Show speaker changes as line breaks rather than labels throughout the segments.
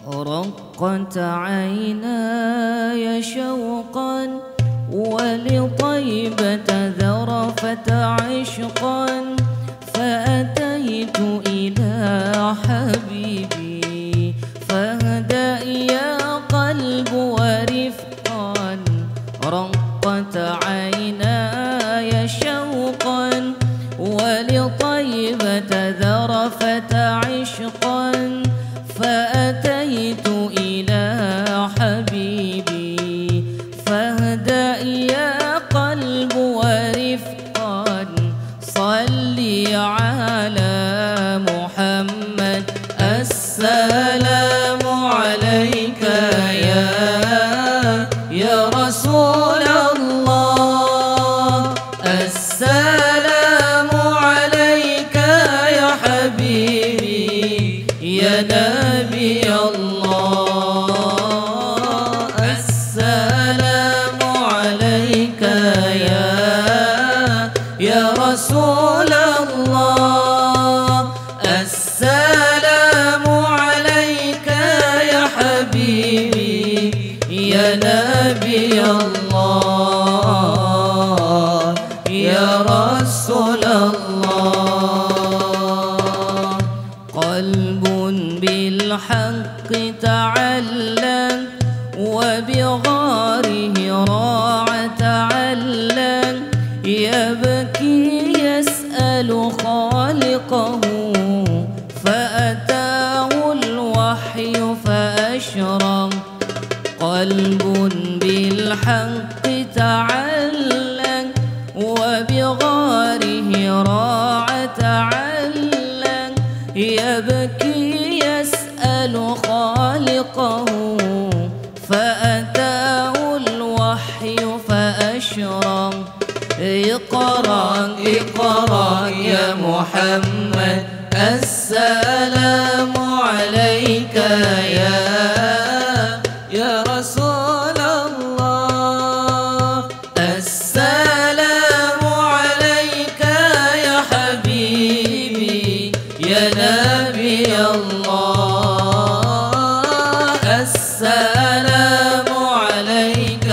رقت عيناي شوقا ولطيبة ذرفت عشقا فأتيت إلى حبيبي فاهدأ يا قلب ورفقا رقت عيناي شوقا ولطيبة ذرفت عشقا فأتيت إلى حبيبي فاهدأ يا قلب ورفقا صلي على محمد السلام عليك يا رسول الله السلام عليك يا حبيبي يا نبي الله السلام عليك يا رسول الله السلام عليك يا حبيبي يا نبي الله يا رسول الله قلب بالحق تعلق وبغاره راع تعلق يبكي يسأل خالقه فأتاه الوحي فأشرق قلب بالحق تعلق وبغاره راع تعلق يبكي يسأل خالقه فأتاه الوحي فأشرق اقرأ اقرأ يا محمد السلام عليك يا رسول الله السلام عليك يا حبيبي يا نبي الله السلام عليك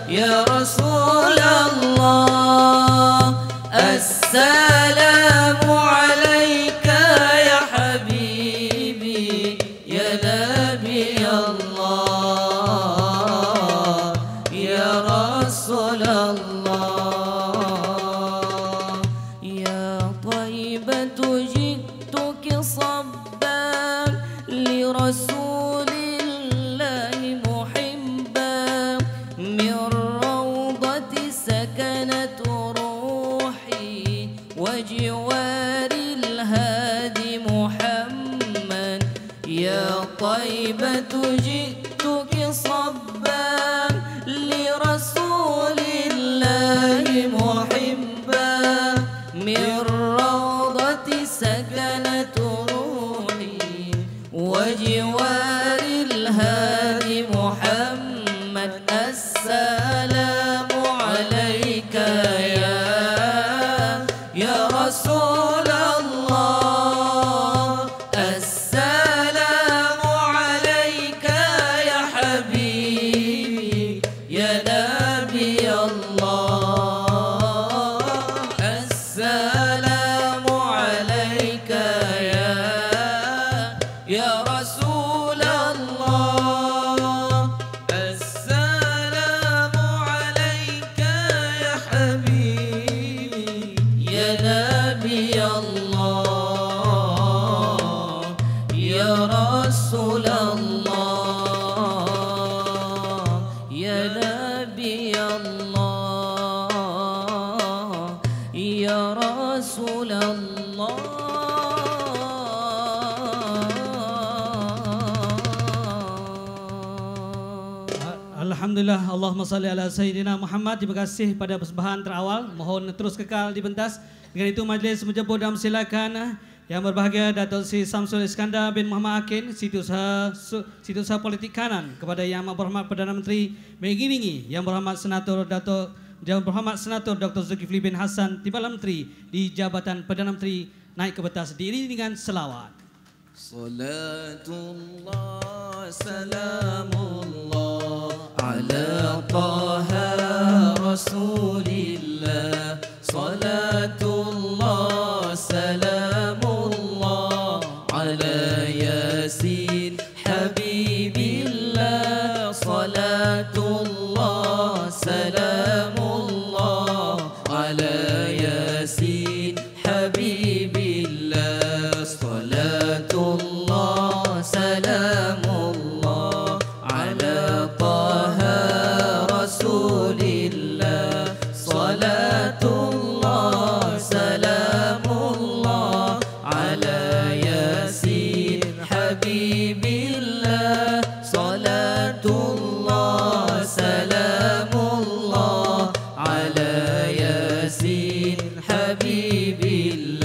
يا رسول الله السلام عليك يا حبيبي يا نبي الله يا رسول الله يا طيبة جئتك صبا لرسول الله محبا من روضة سكنت روحي وجوار الهادي محمد يا طيبة جئتك صبا لرسول الله محبا من روضة سكنت روحي وجوار الهادي محمد السلام عليك يا رسول الله السلام عليك يا حبيبي يا نبي الله السلام عليك يا رسول الله السلام عليك يا حبيبي يا نبي الله يا رسول الله يا نبي الله يا رسول الله
Alhamdulillah, Allahumma salli ala Sayyidina Muhammad. Terima kasih pada persembahan terawal. Mohon terus kekal di pentas. Dengan itu majlis menjemput dan silakan yang berbahagia Datuk Sri Samsul Iskandar bin Muhammad Akin, Sitiausaha Politik Kanan, kepada Yang Amat Berhormat Perdana Menteri mengiringi Yang Berhormat Senator Dr. Zulkifli bin Hasan, Timbalan Menteri di Jabatan Perdana Menteri naik ke pentas diiringi dengan selawat.
صلاة الله سلام الله على طه رسول الله صلاة الله سلام الله على ياسين حبيب الله صلاة الله سلام الله على ياسين حبيب الله صلاة الله سلام الله على طه رسول الله صلاة الله سلام الله على ياسين حبيب الله صلاة الله سلام الله على ياسين حبيب الله.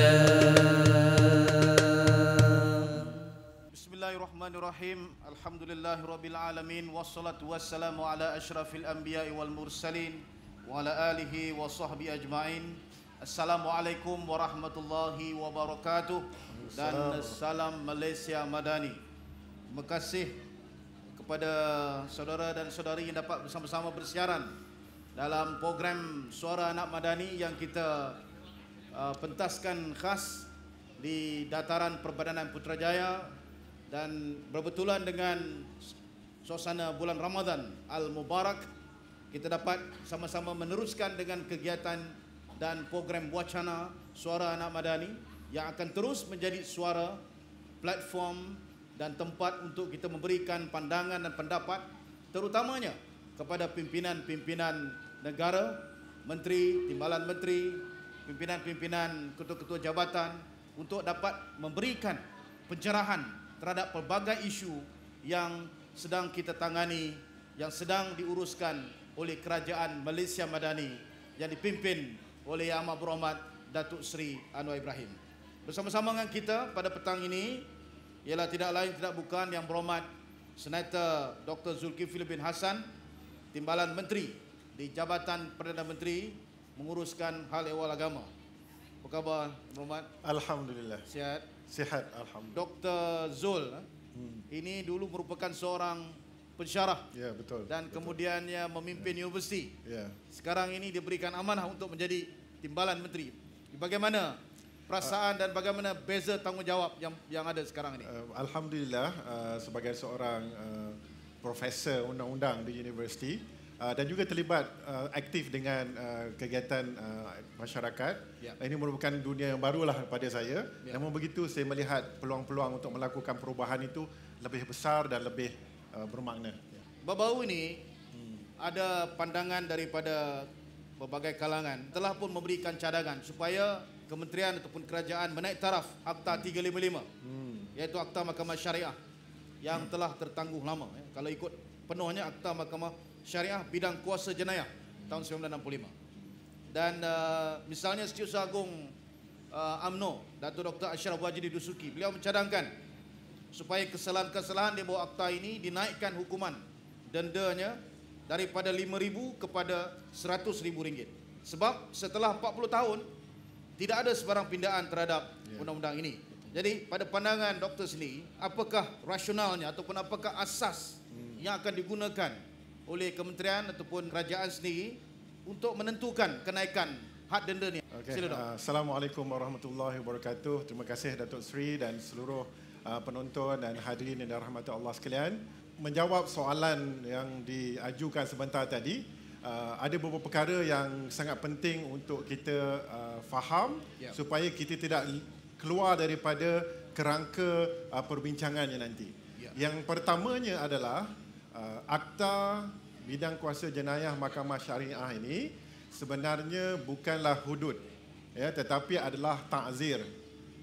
Bismillahirrahmanirrahim. Alhamdulillahirabbil alamin wassalatu wassalamu ala asyrafil anbiya'i wal mursalin wa ala alihi wa sahbihi ajmain. Assalamualaikum warahmatullahi wabarakatuh dan salam Malaysia Madani. Terima kasih kepada saudara dan saudari yang dapat bersama-sama bersiaran dalam program Suara Anak Madani yang kita pentaskan khas di dataran Perbadanan Putrajaya dan berbetulan dengan suasana bulan Ramadan Al-Mubarak, kita dapat sama-sama meneruskan dengan kegiatan dan program wacana Suara Anak Madani yang akan terus menjadi suara, platform dan tempat untuk kita memberikan pandangan dan pendapat terutamanya kepada pimpinan-pimpinan negara, menteri, timbalan menteri, pimpinan-pimpinan ketua-ketua jabatan untuk dapat memberikan pencerahan terhadap pelbagai isu yang sedang kita tangani, yang sedang diuruskan oleh Kerajaan Malaysia Madani yang dipimpin oleh Yang Amat Berhormat Datuk Seri Anwar Ibrahim. Bersama-sama dengan kita pada petang ini ialah tidak lain tidak bukan Yang Berhormat Senator Dr. Zulkifli bin Hassan, Timbalan Menteri di Jabatan Perdana Menteri menguruskan hal ehwal agama. Apa khabar, Berhormat?
Alhamdulillah.
Sihat?
Sihat, alhamdulillah.
Dr. Zul ini dulu merupakan seorang pensyarah.
Ya, betul.
Dan
betul.
kemudiannya memimpin universiti.
Ya.
Sekarang ini diberikan amanah untuk menjadi timbalan menteri. Bagaimana perasaan dan bagaimana beza tanggungjawab yang ada sekarang ini?
Alhamdulillah, sebagai seorang profesor undang-undang di universiti dan juga terlibat aktif dengan kegiatan masyarakat.
Ya.
Ini merupakan dunia yang barulah pada saya.
Ya.
Namun begitu saya melihat peluang-peluang untuk melakukan perubahan itu lebih besar dan lebih bermakna.
Baru-baru ini ada pandangan daripada berbagai kalangan telah pun memberikan cadangan supaya kementerian ataupun kerajaan menaik taraf Akta 355 iaitu Akta Mahkamah Syariah yang telah tertangguh lama. Kalau ikut penuhnya Akta Mahkamah Syariah bidang kuasa jenayah tahun 1965. Dan misalnya Setiausaha Agung UMNO Datuk Dr. Ashraf Wajidi Dusuki, beliau mencadangkan supaya kesalahan-kesalahan di bawah akta ini dinaikkan hukuman dendanya daripada RM5,000 kepada RM100,000. Sebab setelah 40 tahun tidak ada sebarang pindaan terhadap undang-undang ini. Jadi pada pandangan doktor sendiri, apakah rasionalnya ataupun apakah asas yang akan digunakan oleh kementerian ataupun kerajaan sendiri untuk menentukan kenaikan had denda ni?
Okay.
Sila, Dok.
Assalamualaikum warahmatullahi wabarakatuh. Terima kasih Datuk Seri dan seluruh penonton dan hadirin yang dirahmati Allah sekalian. Menjawab soalan yang diajukan sebentar tadi, ada beberapa perkara yang sangat penting untuk kita faham supaya kita tidak keluar daripada kerangka perbincangannya nanti. Yang pertamanya adalah Akta Bidang Kuasa Jenayah Mahkamah Syariah ini sebenarnya bukanlah hudud, ya, tetapi adalah ta'zir.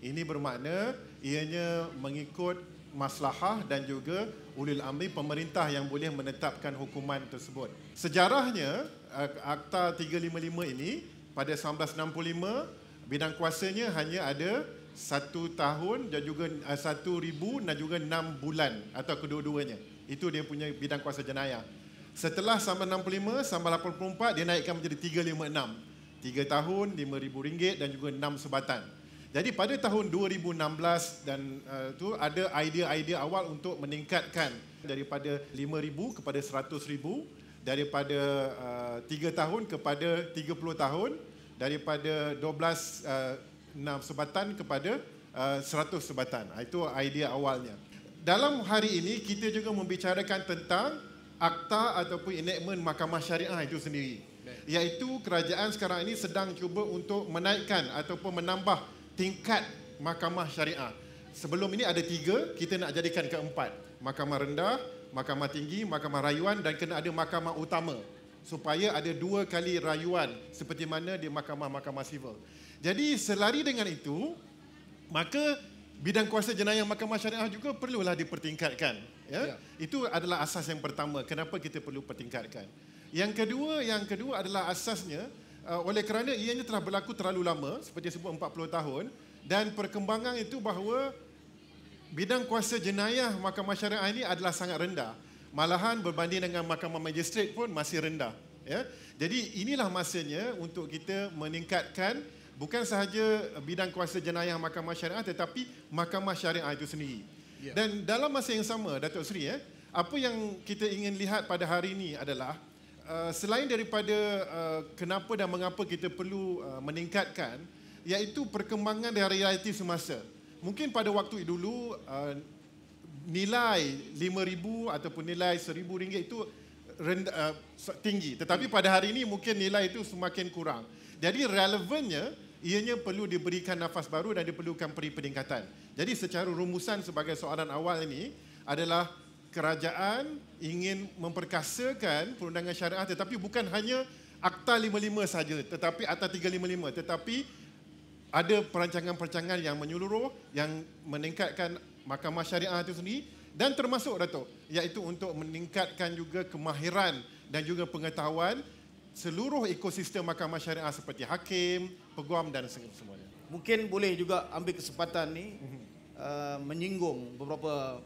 Ini bermakna ianya mengikut maslahah dan juga ulil amri pemerintah yang boleh menetapkan hukuman tersebut. Sejarahnya Akta 355 ini pada 1965 bidang kuasanya hanya ada 1 tahun dan juga 1,000 dan juga 6 bulan atau kedua-duanya. Itu dia punya bidang kuasa jenayah. Setelah sampai 65 sampai 84 dia naikkan menjadi 356. 3 tahun, RM5,000 dan juga 6 sebatan. Jadi pada tahun 2016 dan tu ada idea-idea awal untuk meningkatkan daripada 5,000 kepada 100,000, daripada 3 tahun kepada 30 tahun, daripada 12 sebatan kepada 100 sebatan. Itu idea awalnya. Dalam hari ini kita juga membicarakan tentang akta ataupun enactment Mahkamah Syariah itu sendiri. Iaitu kerajaan sekarang ini sedang cuba untuk menaikkan ataupun menambah tingkat Mahkamah Syariah. Sebelum ini ada 3, kita nak jadikan ke 4. Mahkamah rendah, Mahkamah tinggi, Mahkamah rayuan dan kena ada Mahkamah utama. Supaya ada 2 kali rayuan seperti mana di mahkamah-mahkamah sivil. Jadi selari dengan itu, maka bidang kuasa jenayah Mahkamah Syariah juga perlulah dipertingkatkan. Ya? Itu adalah asas yang pertama, kenapa kita perlu pertingkatkan. Yang kedua adalah asasnya, oleh kerana ianya telah berlaku terlalu lama, seperti sebut 40 tahun, dan perkembangan itu bahawa bidang kuasa jenayah Mahkamah Syariah ini adalah sangat rendah. Malahan berbanding dengan Mahkamah Magistrate pun masih rendah. Ya? Jadi inilah masanya untuk kita meningkatkan bukan sahaja bidang kuasa jenayah Mahkamah Syariah tetapi Mahkamah Syariah itu sendiri. Dan dalam masa yang sama, Datuk Seri, apa yang kita ingin lihat pada hari ini adalah selain daripada kenapa dan mengapa kita perlu meningkatkan, iaitu perkembangan dari realiti semasa. Mungkin pada waktu dulu nilai 5,000 ataupun nilai RM1,000 itu tinggi. Tetapi pada hari ini mungkin nilai itu semakin kurang. Jadi relevannya, ianya perlu diberikan nafas baru dan diperlukan peningkatan. Jadi secara rumusan sebagai soalan awal ini adalah kerajaan ingin memperkasakan perundangan syariah tetapi bukan hanya Akta 55 saja, tetapi Akta 355, tetapi ada perancangan-perancangan yang menyeluruh yang meningkatkan Mahkamah Syariah itu sendiri dan termasuk, Datuk, iaitu untuk meningkatkan juga kemahiran dan juga pengetahuan seluruh ekosistem Mahkamah Syariah seperti hakim, peguam dan semuanya.
Mungkin boleh juga ambil kesempatan ni menyinggung beberapa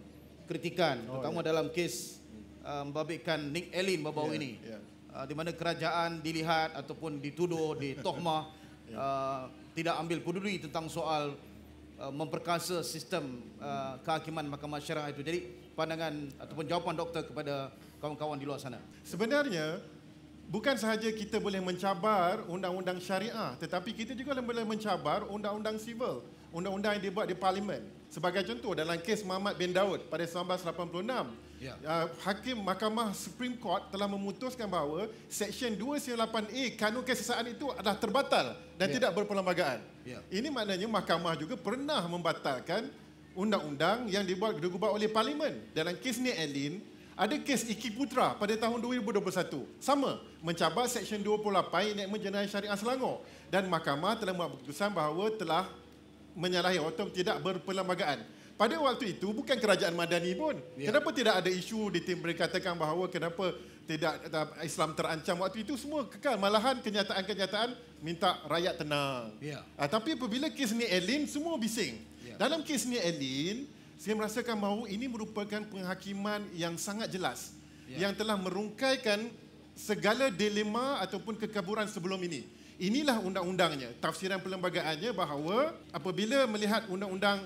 kritikan, terutama dalam kes membabitkan Nick Allen baru-baru ini, di mana kerajaan dilihat ataupun dituduh, ditohmah tidak ambil peduli tentang soal memperkasa sistem kehakiman Mahkamah Syariah itu. Jadi pandangan ataupun jawapan doktor kepada kawan-kawan di luar sana.
Sebenarnya bukan sahaja kita boleh mencabar undang-undang syariah, tetapi kita juga boleh mencabar undang-undang sivil, undang-undang yang dibuat di parlimen. Sebagai contoh, dalam kes Muhammad bin Daud pada 1986, Hakim Mahkamah Supreme Court telah memutuskan bahawa Seksyen 298A Kanun Kesesaan itu adalah terbatal dan tidak berperlembagaan. Ini maknanya mahkamah juga pernah membatalkan undang-undang yang digubah oleh parlimen. Dalam kes ni Allen, ada kes Iki Putra pada tahun 2021. Sama, mencabar Seksyen 28 Enactment Jenayah Syariah Selangor. Dan mahkamah telah membuat keputusan bahawa telah menyalahi atau tidak berperlembagaan. Pada waktu itu bukan kerajaan Madani pun. Kenapa tidak ada isu dikatakan bahawa kenapa tidak Islam terancam waktu itu, semua kekal. Malahan kenyataan-kenyataan minta rakyat tenang. Tapi apabila kes ni Allen, semua bising. Dalam kes ni Allen, saya merasakan bahawa ini merupakan penghakiman yang sangat jelas yang telah merungkaikan segala dilema ataupun kekaburan sebelum ini. Inilah undang-undangnya, tafsiran perlembagaannya bahawa apabila melihat undang-undang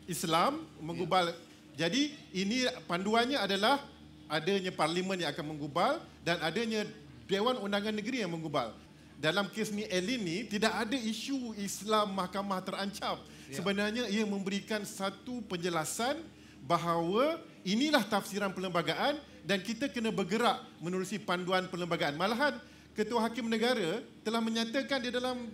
Islam menggubal, jadi ini panduannya adalah adanya parlimen yang akan menggubal dan adanya Dewan Undangan Negeri yang menggubal. Dalam kes ni Allen ni tidak ada isu Islam mahkamah terancam. Sebenarnya ia memberikan satu penjelasan bahawa inilah tafsiran perlembagaan dan kita kena bergerak menerusi panduan perlembagaan. Malahan Ketua Hakim Negara telah menyatakan di dalam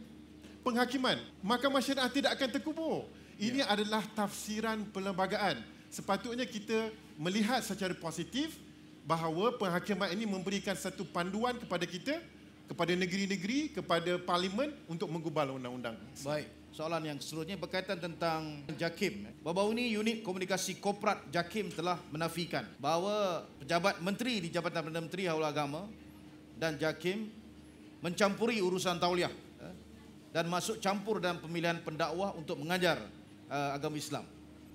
penghakiman, Mahkamah Syariah tidak akan terkubur. Ini adalah tafsiran perlembagaan. Sepatutnya kita melihat secara positif bahawa penghakiman ini memberikan satu panduan kepada kita, kepada negeri-negeri, kepada parlimen untuk menggubal undang-undang.
Baik, soalan yang seterusnya berkaitan tentang JAKIM. Baru-baru ini Unit Komunikasi Korporat JAKIM telah menafikan bahawa pejabat menteri di Jabatan Perdana Menteri Haul Agama dan JAKIM mencampuri urusan tauliah dan masuk campur dalam pemilihan pendakwah untuk mengajar agama Islam.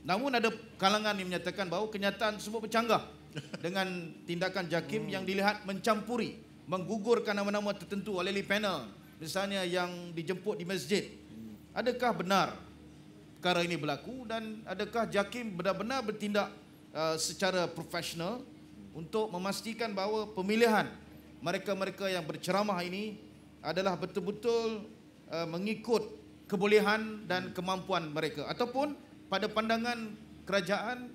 Namun ada kalangan yang menyatakan bahawa kenyataan tersebut bercanggah dengan tindakan JAKIM yang dilihat mencampuri, menggugurkan nama-nama tertentu oleh panel, misalnya yang dijemput di masjid. Adakah benar perkara ini berlaku dan adakah JAKIM benar-benar bertindak secara profesional untuk memastikan bahawa pemilihan mereka-mereka yang berceramah ini adalah betul-betul mengikut kebolehan dan kemampuan mereka, ataupun pada pandangan kerajaan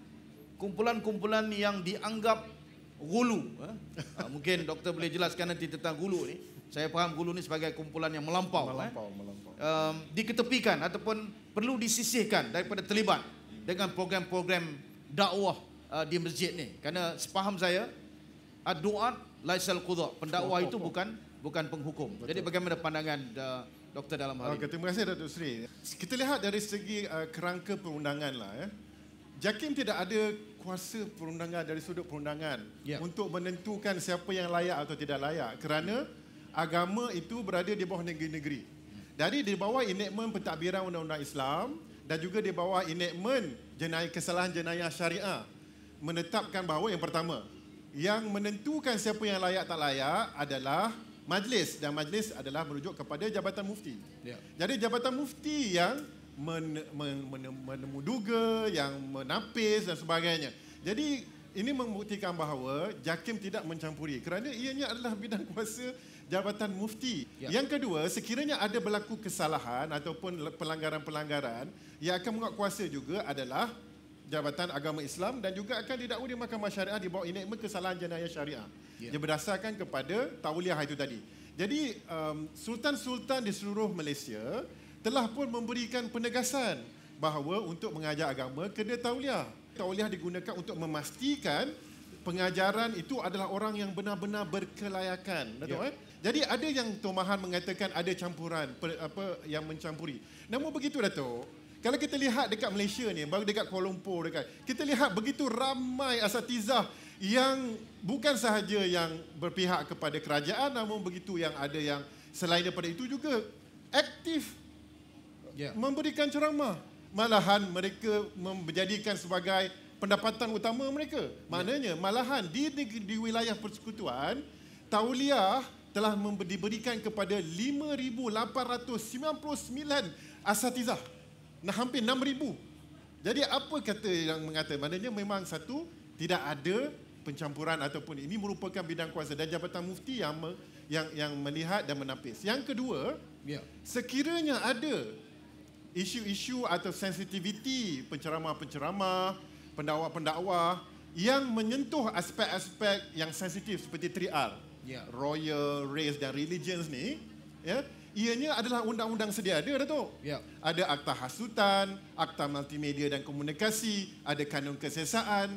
kumpulan-kumpulan yang dianggap gulu. Mungkin doktor boleh jelaskan nanti tentang gulu ni. Saya faham gulu ni sebagai kumpulan yang melampau. Diketepikan ataupun perlu disisihkan daripada terlibat dengan program-program dakwah di masjid ni. Kerana sepaham saya, ad-du'at laisal qudha. Pendakwah itu bukan penghukum. Betul. Jadi bagaimana pandangan doktor dalam hal ini?
Terima kasih Datuk Seri. Kita lihat dari segi kerangka perundangan lah ya. JAKIM tidak ada kuasa perundangan dari sudut perundangan untuk menentukan siapa yang layak atau tidak layak, kerana agama itu berada di bawah negeri-negeri. Jadi di bawah enakmen pentadbiran undang-undang Islam dan juga di bawah enakmen kesalahan jenayah syariah menetapkan bahawa yang pertama, yang menentukan siapa yang layak tak layak adalah majlis, dan majlis adalah merujuk kepada Jabatan Mufti. Jadi Jabatan Mufti yang menemuduga, yang menapis dan sebagainya. Jadi ini membuktikan bahawa JAKIM tidak mencampuri kerana ianya adalah bidang kuasa Jabatan Mufti. Yang kedua, sekiranya ada berlaku kesalahan ataupun pelanggaran-pelanggaran, yang akan menguatkuasa juga adalah Jabatan Agama Islam dan juga akan didakwa di Mahkamah Syariah di bawah enakmen kesalahan jenayah syariah. Dia berdasarkan kepada tauliah itu tadi. Jadi sultan-sultan di seluruh Malaysia telah pun memberikan penegasan bahawa untuk mengajar agama kena tauliah. Tauliah digunakan untuk memastikan pengajaran itu adalah orang yang benar-benar berkelayakan. Betul, Jadi ada yang Tuan mengatakan ada campuran, yang mencampuri. Namun begitu Datuk, kalau kita lihat dekat Malaysia ni, baru dekat Kuala Lumpur kita lihat begitu ramai asatizah yang bukan sahaja yang berpihak kepada kerajaan, namun begitu yang ada yang selain daripada itu juga aktif memberikan ceramah. Malahan mereka menjadikan sebagai pendapatan utama mereka. Maknanya malahan di wilayah persekutuan, tauliah telah diberikan kepada 5,899 asatizah. Hampir 6,000. Jadi apa kata yang mengatakan? Maknanya memang satu, tidak ada pencampuran ataupun ini merupakan bidang kuasa dan Jabatan Mufti yang melihat dan menapis. Yang kedua, sekiranya ada isu-isu atau sensitiviti penceramah-penceramah, pendakwa-pendakwa yang menyentuh aspek-aspek yang sensitif seperti 3R, royal, race dan religions ni, ianya adalah undang-undang sedia ada, Datuk. Ada akta hasutan, akta multimedia dan komunikasi, ada kanun kesiasaan.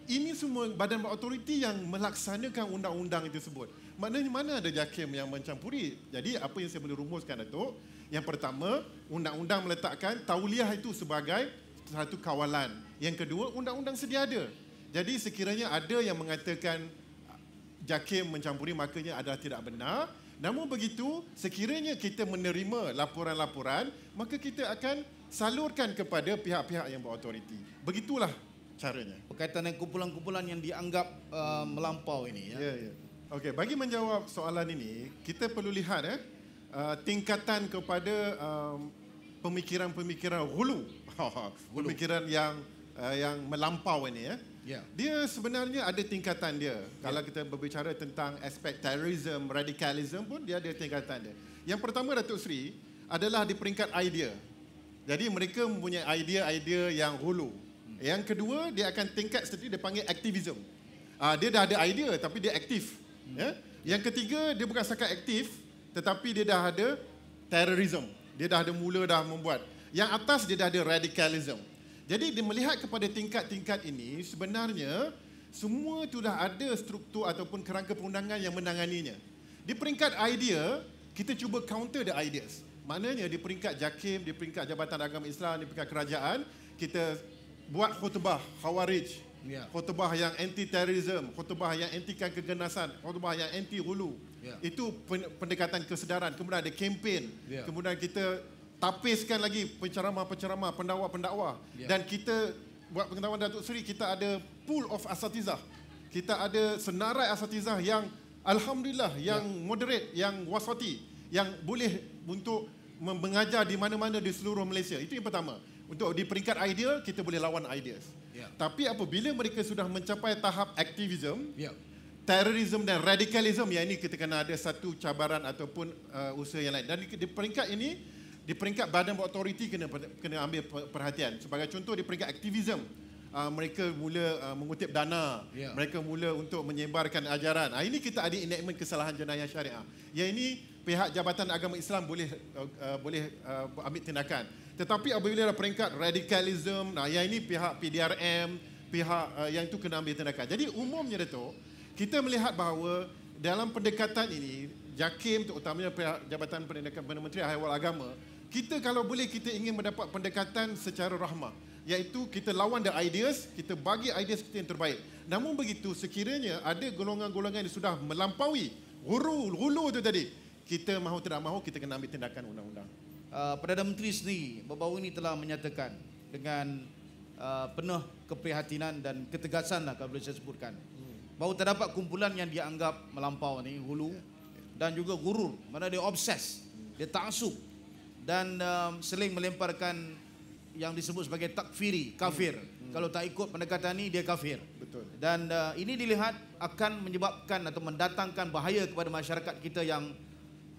Ini semua badan berautoriti yang melaksanakan undang-undang itu tersebut. Maknanya mana ada JAKIM yang mencampuri. Jadi apa yang saya boleh rumuskan, Datuk? Yang pertama, undang-undang meletakkan tauliah itu sebagai satu kawalan. Yang kedua, undang-undang sedia ada. Jadi sekiranya ada yang mengatakan JAKIM mencampuri, makanya adalah tidak benar. Namun begitu, sekiranya kita menerima laporan-laporan, maka kita akan salurkan kepada pihak-pihak yang berautoriti. Begitulah caranya.
Berkaitan dengan kumpulan-kumpulan yang dianggap melampau ini.
Okey, bagi menjawab soalan ini, kita perlu lihat tingkatan kepada pemikiran-pemikiran hulu. Pemikiran yang melampau ini Dia sebenarnya ada tingkatan dia. Kalau kita berbicara tentang aspek terorisme, radikalisme pun dia ada tingkatan dia. Yang pertama, Datuk Seri, adalah di peringkat idea. Jadi mereka mempunyai idea-idea yang hulu. Yang kedua, dia akan tingkat seperti dia panggil aktivisme. Dia dah ada idea tapi dia aktif. Yang ketiga, dia bukan setakat aktif tetapi dia dah ada terorisme. Dia dah ada dah membuat. Yang atas dia dah ada radikalisme. Jadi dia melihat kepada tingkat-tingkat ini, sebenarnya semua itu dah ada struktur ataupun kerangka perundangan yang menanganinya. Di peringkat idea, kita cuba counter the ideas. Maknanya di peringkat JAKIM, di peringkat Jabatan Agama Islam, di peringkat kerajaan, kita buat khutbah khawarij, khutbah yang anti-terorisme, khutbah yang anti-kan keganasan, khutbah yang anti-hulu. Itu pendekatan kesedaran. Kemudian ada kempen. Kemudian kita tapiskan lagi penceramah-penceramah, pendakwa-pendakwa. Dan kita buat pengetahuan Datuk Seri, kita ada pool of asatizah. Kita ada senarai asatizah yang alhamdulillah, yang moderate, yang wasati, yang boleh untuk mengajar di mana-mana di seluruh Malaysia. Itu yang pertama. Untuk di peringkat idea, kita boleh lawan ideas. Tapi apabila mereka sudah mencapai tahap aktivism, terorisme dan radikalisme, yang ini kita kena ada satu cabaran ataupun usaha yang lain. Dan di peringkat ini, di peringkat badan authority kena ambil perhatian. Sebagai contoh di peringkat aktivism, mereka mula mengutip dana, mereka mula untuk menyebarkan ajaran. Ini kita ada enactment kesalahan jenayah syariah. Yang ini pihak Jabatan Agama Islam boleh ambil tindakan. Tetapi apabila peringkat radikalisme, yang ini pihak PDRM, pihak yang itu kena ambil tindakan. Jadi umumnya Dato', kita melihat bahawa dalam pendekatan ini, JAKIM terutamanya pihak Jabatan Pendidikan Perdana Menteri Ahwal Agama, kita kalau boleh kita ingin mendapat pendekatan secara rahmah, iaitu kita lawan the ideas, kita bagi ideas kita yang terbaik. Namun begitu, sekiranya ada golongan-golongan yang sudah melampaui hulu itu tadi, kita mahu tidak mahu kita kena ambil tindakan undang-undang.
Perdana Menteri sendiri baru-baru ini telah menyatakan dengan penuh keprihatinan dan ketegasan lah kalau boleh saya sebutkan, bahawa terdapat kumpulan yang dianggap melampau ni, hulu dan juga gurur, mana dia obses, dia ta'asub dan seling melemparkan yang disebut sebagai takfiri, kafir. Kalau tak ikut pendekatan ini dia kafir.
Betul.
Dan ini dilihat akan menyebabkan atau mendatangkan bahaya kepada masyarakat kita yang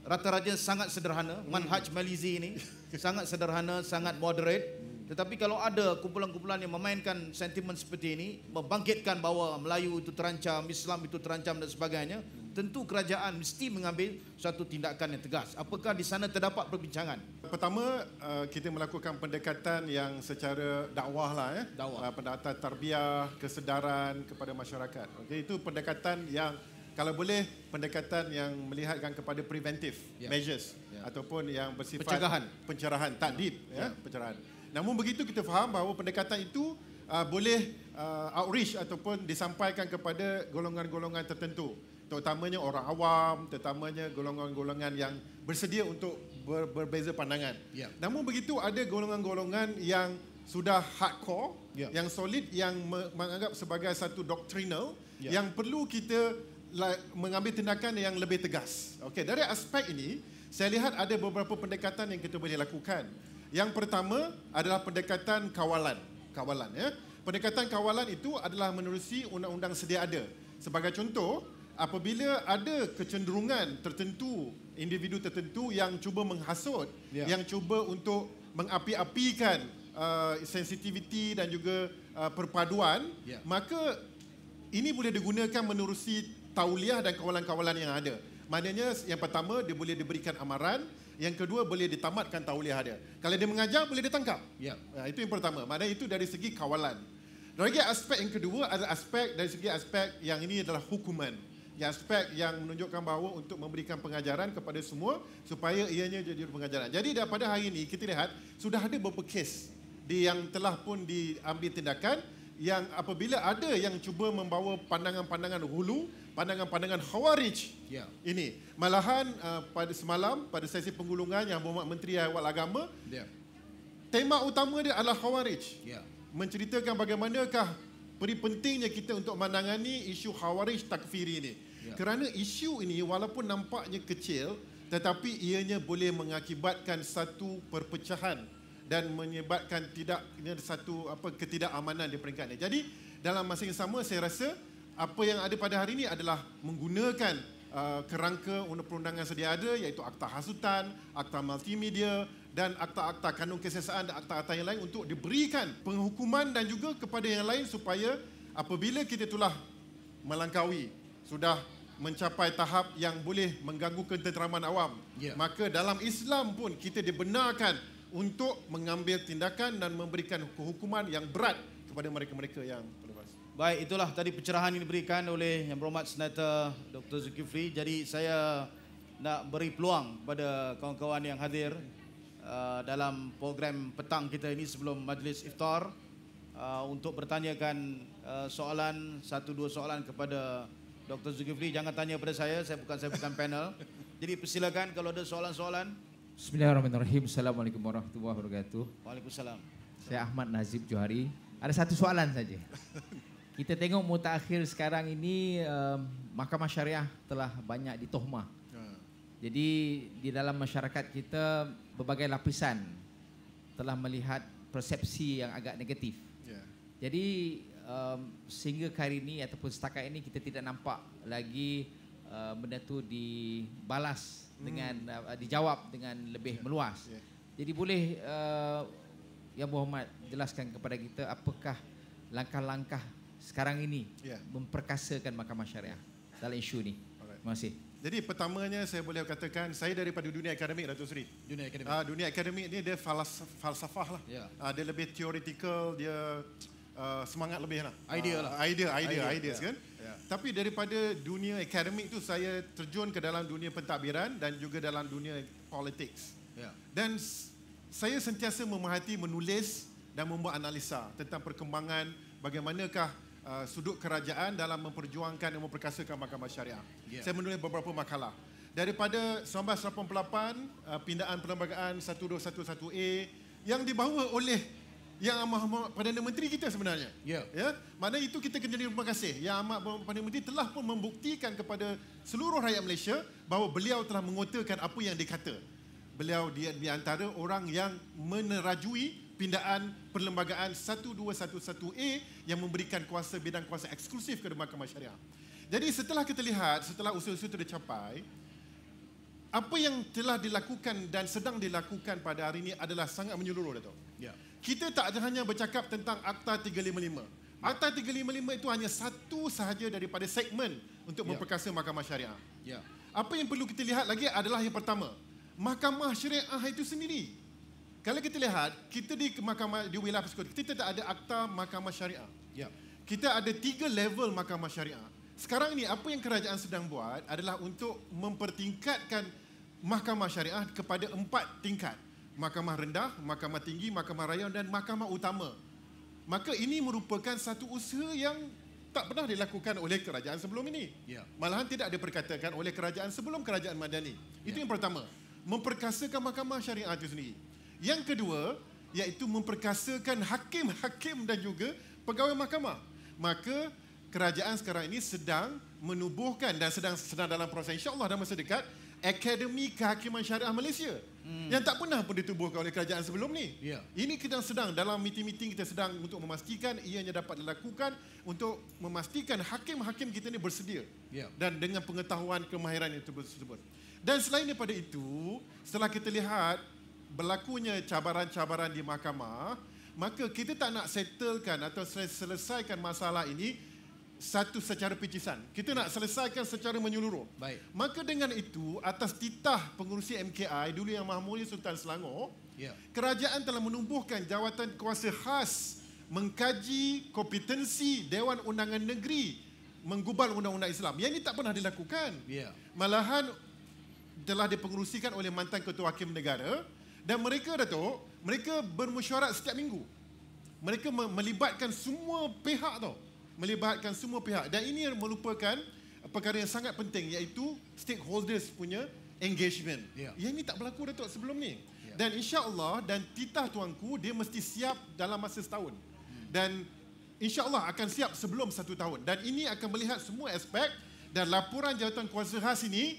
rata-rata sangat sederhana. Manhaj Malizi ini sangat sederhana, sangat moderate. Tetapi kalau ada kumpulan-kumpulan yang memainkan sentimen seperti ini, membangkitkan bahawa Melayu itu terancam, Islam itu terancam dan sebagainya, tentu kerajaan mesti mengambil suatu tindakan yang tegas. Apakah di sana terdapat perbincangan?
Pertama, kita melakukan pendekatan yang secara dakwah lah,
Dakwah.
pendekatan tarbiyah, kesedaran kepada masyarakat. Okey, itu pendekatan yang kalau boleh pendekatan yang melihatkan kepada preventive measures ataupun yang bersifat pencerahan, takdib, pencerahan. Namun begitu kita faham bahawa pendekatan itu boleh outreach ataupun disampaikan kepada golongan-golongan tertentu, terutamanya orang awam, terutamanya golongan-golongan yang bersedia untuk berbeza pandangan. Namun begitu ada golongan-golongan yang sudah hardcore, yang solid, yang menganggap sebagai satu doktrinal yang perlu kita mengambil tindakan yang lebih tegas. Okey, dari aspek ini saya lihat ada beberapa pendekatan yang kita boleh lakukan. Yang pertama adalah pendekatan kawalan. Pendekatan kawalan itu adalah menerusi undang-undang sedia ada. Sebagai contoh, apabila ada kecenderungan tertentu, individu tertentu yang cuba menghasut, yang cuba untuk mengapi-apikan sensitiviti dan juga perpaduan, maka ini boleh digunakan menerusi tauliah dan kawalan-kawalan yang ada. Maknanya yang pertama dia boleh diberikan amaran, yang kedua boleh ditamatkan tauliah dia. Kalau dia mengajar boleh ditangkap. Itu yang pertama. Maknanya itu dari segi kawalan. Dari aspek yang kedua adalah aspek dari segi aspek yang ini adalah hukuman. Yang aspek yang menunjukkan bahawa untuk memberikan pengajaran kepada semua supaya ianya jadi pengajaran. Jadi daripada hari ini kita lihat sudah ada beberapa kes yang telah pun diambil tindakan, yang apabila ada yang cuba membawa pandangan-pandangan hulu, pandangan-pandangan khawarij ini. Malahan pada semalam, pada sesi penggulungan yang Berhormat Menteri Ahwal Agama, tema utama dia adalah khawarij. Menceritakan bagaimanakah pentingnya kita untuk menangani isu khawarij takfiri ini. Kerana isu ini walaupun nampaknya kecil, tetapi ianya boleh mengakibatkan satu perpecahan dan menyebabkan satu ketidakamanan di peringkat ini. Jadi dalam masa yang sama saya rasa apa yang ada pada hari ini adalah menggunakan kerangka perundangan sedia ada, iaitu akta hasutan, akta multimedia dan akta-akta kanun kesiasaan dan akta-akta yang lain untuk diberikan penghukuman dan juga kepada yang lain supaya apabila kita telah melangkaui, sudah mencapai tahap yang boleh mengganggu ketenteraman awam, maka dalam Islam pun kita dibenarkan untuk mengambil tindakan dan memberikan hukuman yang berat kepada mereka-mereka yang terlepas.
Baik, itulah tadi pencerahan yang diberikan oleh Yang Berhormat Senator Dr. Zulkifli. Jadi saya nak beri peluang pada kawan-kawan yang hadir dalam program petang kita ini sebelum majlis iftar untuk bertanyakan soalan, satu dua soalan kepada Dr. Zulkifli. Jangan tanya pada saya bukan panel. Jadi persilakan kalau ada soalan-soalan.
Bismillahirrahmanirrahim. Assalamualaikum warahmatullahi wabarakatuh.
Waalaikumsalam.
Saya Ahmad Nazib Johari. Ada satu soalan saja. Kita tengok mutakhir sekarang ini Mahkamah Syariah telah banyak ditohmah. Jadi di dalam masyarakat kita berbagai lapisan telah melihat persepsi yang agak negatif.
Ya.
Jadi sehingga hari ini ataupun setakat ini kita tidak nampak lagi benda tu dibalas dengan dijawab dengan lebih meluas. Jadi boleh Yang Muhammad jelaskan kepada kita apakah langkah-langkah sekarang ini memperkasakan mahkamah syariah dalam isu ini. Terima kasih.
Jadi pertamanya saya boleh katakan saya daripada dunia akademik, Datuk Seri. Dunia akademik ni dia falsafah lah. Dia lebih theoretical, dia semangat lebih lah. Ideas kan. Tapi daripada dunia akademik tu saya terjun ke dalam dunia pentadbiran dan juga dalam dunia politics. Dan saya sentiasa memerhati, menulis dan membuat analisa tentang perkembangan bagaimanakah sudut kerajaan dalam memperjuangkan dan memperkasakan mahkamah syariah. Saya menulis beberapa makalah. Daripada 1988, pindaan perlembagaan 1211A yang dibawa oleh Yang Amat Perdana Menteri kita sebenarnya. Maknanya itu kita kena terima kasih. Yang Amat Perdana Menteri telah pun membuktikan kepada seluruh rakyat Malaysia bahawa beliau telah mengotakan apa yang dikata. Beliau di antara orang yang menerajui pindaan perlembagaan 1211A yang memberikan kuasa bidang kuasa eksklusif kepada mahkamah syariah. Jadi setelah kita lihat, setelah usaha-usaha itu dicapai, apa yang telah dilakukan dan sedang dilakukan pada hari ini adalah sangat menyeluruh, Datuk. Kita tak hanya bercakap tentang Akta 355. Akta 355 itu hanya satu sahaja daripada segmen untuk memperkasa mahkamah syariah. Apa yang perlu kita lihat lagi adalah yang pertama, mahkamah syariah itu sendiri. Kalau kita lihat, kita di mahkamah di wilayah persekutuan, kita tak ada akta mahkamah syariah. Kita ada 3 level mahkamah syariah. Sekarang ni apa yang kerajaan sedang buat adalah untuk mempertingkatkan mahkamah syariah kepada 4 tingkat. Mahkamah rendah, mahkamah tinggi, mahkamah rayuan dan mahkamah utama. Maka ini merupakan satu usaha yang tak pernah dilakukan oleh kerajaan sebelum ini. Malahan tidak diperkatakan oleh kerajaan sebelum kerajaan Madani. Itu yang pertama, memperkasakan mahkamah syariah itu sendiri. Yang kedua, iaitu memperkasakan hakim-hakim dan juga pegawai mahkamah. Maka kerajaan sekarang ini sedang menubuhkan dan sedang dalam proses, insya-Allah dalam masa dekat, Akademi Kehakiman Syariah Malaysia yang tak pernah pun ditubuhkan oleh kerajaan sebelum ni. Ini kita sedang dalam meeting-meeting kita sedang untuk memastikan ianya dapat dilakukan untuk memastikan hakim-hakim kita ni bersedia dan dengan pengetahuan kemahiran yang tersebut. Dan selain daripada itu, setelah kita lihat berlakunya cabaran-cabaran di mahkamah, maka kita tak nak settlekan atau selesaikan masalah ini secara picisan. Kita nak selesaikan secara menyeluruh. Maka dengan itu, atas titah pengurusi MKI dulu Yang Maha Mulia Sultan Selangor, kerajaan telah menumbuhkan jawatan kuasa khas mengkaji kompetensi Dewan Undangan Negeri menggubal undang-undang Islam. Yang ini tak pernah dilakukan. Malahan telah dipengerusikan oleh mantan Ketua Hakim Negara dan mereka, Datuk, mereka bermesyuarat setiap minggu. Mereka melibatkan semua pihak melibatkan semua pihak dan ini merupakan perkara yang sangat penting iaitu stakeholders punya engagement. Yang ini tak berlaku, Datuk, sebelum ni. Dan insya-Allah dan titah tuanku dia mesti siap dalam masa setahun. Dan insya-Allah akan siap sebelum 1 tahun. Dan ini akan melihat semua aspek dan laporan jawatan kuasa khas ini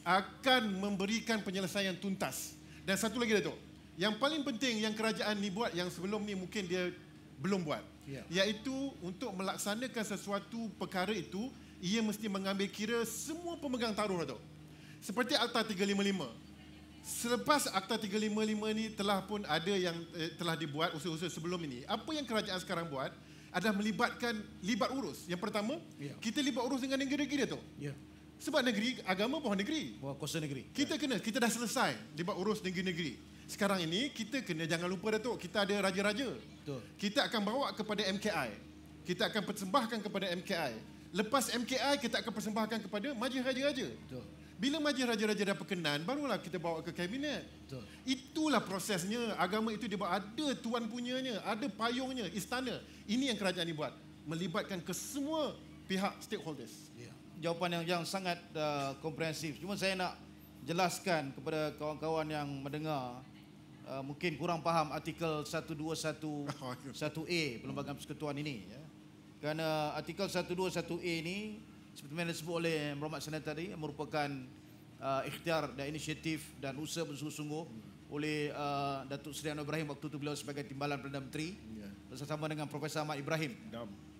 akan memberikan penyelesaian tuntas. Dan satu lagi, Datuk, yang paling penting yang kerajaan ni buat yang sebelum ni mungkin dia belum buat, iaitu untuk melaksanakan sesuatu perkara itu, ia mesti mengambil kira semua pemegang taruh, Datuk. Seperti Akta 355. Selepas Akta 355 ni telah pun ada yang telah dibuat usaha-usaha sebelum ini. Apa yang kerajaan sekarang buat adalah melibatkan libat urus. Yang pertama, kita libat urus dengan negeri-negeri, Datuk. Sebab negeri, agama bawah negeri.
Bawah kuasa negeri.
Kita dah selesai libat urus negeri-negeri. Sekarang ini kita kena jangan lupa, Datuk, kita ada raja-raja. Kita akan bawa kepada MKI. Kita akan persembahkan kepada MKI. Lepas MKI kita akan persembahkan kepada majlis raja-raja. Bila majlis raja-raja dah berkenan, barulah kita bawa ke kabinet. Itulah prosesnya. Agama itu dibawa, ada tuan punyanya, ada payungnya, istana. Ini yang kerajaan ini buat, melibatkan ke semua pihak stakeholders.
Jawapan yang sangat komprehensif. Cuma saya nak jelaskan kepada kawan-kawan yang mendengar, mungkin kurang faham artikel 1211A Perlembagaan Persekutuan ini. Kerana artikel 1211A ini seperti yang disebut oleh Muhammad Sanan tadi, merupakan ikhtiar dan inisiatif dan usaha bersungguh-sungguh oleh Datuk Seri Anwar Ibrahim waktu itu beliau sebagai Timbalan Perdana Menteri bersama dengan Profesor Ahmad Ibrahim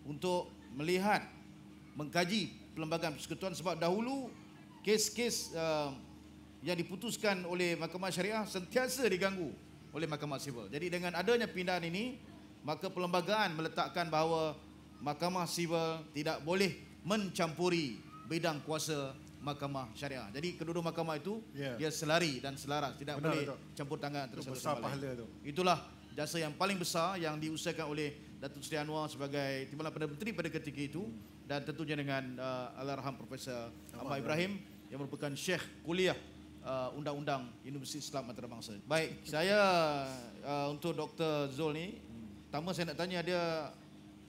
untuk melihat, mengkaji Perlembagaan Persekutuan, sebab dahulu kes-kes yang diputuskan oleh Mahkamah Syariah sentiasa diganggu oleh Mahkamah Sivil. Jadi dengan adanya pindahan ini, maka perlembagaan meletakkan bahawa Mahkamah Sivil tidak boleh mencampuri bidang kuasa Mahkamah Syariah. Jadi kedua-dua mahkamah itu dia selari dan selaras, tidak boleh campur tangan antara satu sama lain. Itulah jasa yang paling besar yang diusahakan oleh Datuk Seri Anwar sebagai Timbalan Perdana Menteri pada ketika itu, dan tentunya dengan Allahyarham Profesor Ahmad Ibrahim yang merupakan Syekh Kuliah Undang-Undang Universiti Islam Antarabangsa. Baik, saya untuk Dr. Zul ni, pertama saya nak tanya, dia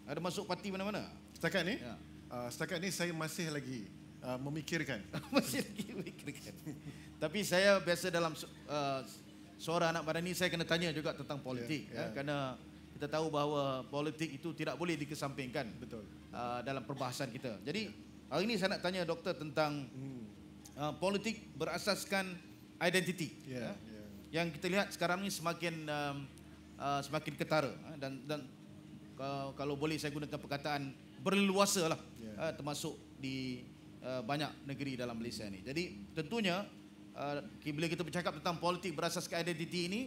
ada masuk parti mana-mana?
Setakat ni? Ya. Setakat ni saya masih lagi memikirkan.
Masih lagi memikirkan. Tapi saya biasa dalam suara anak madani, saya kena tanya juga tentang politik. Kerana kita tahu bahawa politik itu tidak boleh dikesampingkan.
Betul.
Dalam perbahasan kita. Jadi hari ini saya nak tanya doktor tentang politik berasaskan identiti. Yang kita lihat sekarang ni semakin ketara, dan kalau boleh saya gunakan perkataan berleluasa lah, termasuk di banyak negeri dalam Malaysia ni. Jadi tentunya bila kita bercakap tentang politik berasaskan identiti ini,